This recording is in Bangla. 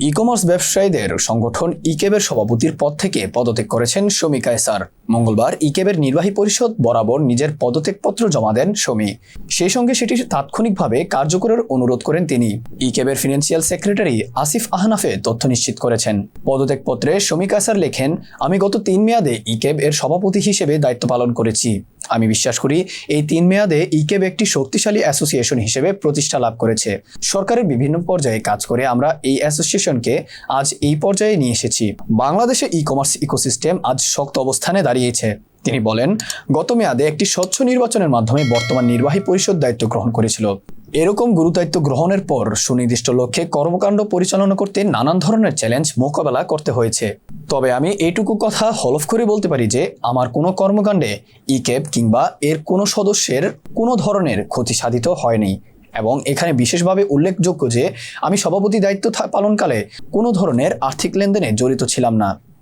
ই কমার্স ব্যবসায়ীদের সংগঠন ইকেবের সভাপতির পদ থেকে পদত্যাগ করেছেন শমী কায়সার। মঙ্গলবার ইকেবের নির্বাহী পরিষদ বরাবর নিজের পদত্যাগপত্র জমা দেন শমী। সেই সঙ্গে সেটি তাৎক্ষণিকভাবে কার্যকরের অনুরোধ করেন তিনি। ইকেবের ফিনান্সিয়াল সেক্রেটারি আসিফ আহনাফে তথ্য নিশ্চিত করেছেন। পদত্যাগপত্রে শমী কায়সার লেখেন, আমি গত 3 মেয়াদে ইকেব এর সভাপতি হিসেবে দায়িত্ব পালন করেছি। আমি বিশ্বাস করি এই 3 মেয়াদে ইকেব একটি শক্তিশালী অ্যাসোসিয়েশন হিসেবে প্রতিষ্ঠা লাভ করেছে। সরকারের বিভিন্ন পর্যায়ে কাজ করে আমরা এই অ্যাসোসিয়েশনকে আজ এই পর্যায়ে নিয়ে এসেছি। বাংলাদেশে ই কমার্স ইকোসিস্টেম আজ শক্ত অবস্থানে দাঁড়িয়েছে। তিনি বলেন, গত মেয়াদে একটি স্বচ্ছ নির্বাচনের মাধ্যমে বর্তমান নির্বাহী পরিষদ দায়িত্ব গ্রহণ করেছিল। এরকম গুরুদায়িত্ব গ্রহণের পর সুনির্দিষ্ট লক্ষ্যে কর্মকাণ্ড পরিচালনা করতে নানান ধরনের চ্যালেঞ্জ মোকাবেলা করতে হয়েছে। তবে আমি এইটুকু কথা হলফ করে বলতে পারি যে আমার কোনো কর্মকাণ্ডে ইকেব কিংবা এর কোনো সদস্যের কোনো ধরনের ক্ষতি সাধিত হয়নি। এবং এখানে বিশেষভাবে উল্লেখযোগ্য যে আমি সভাপতি দায়িত্ব পালনকালে কোনো ধরনের আর্থিক লেনদেনে জড়িত ছিলাম না।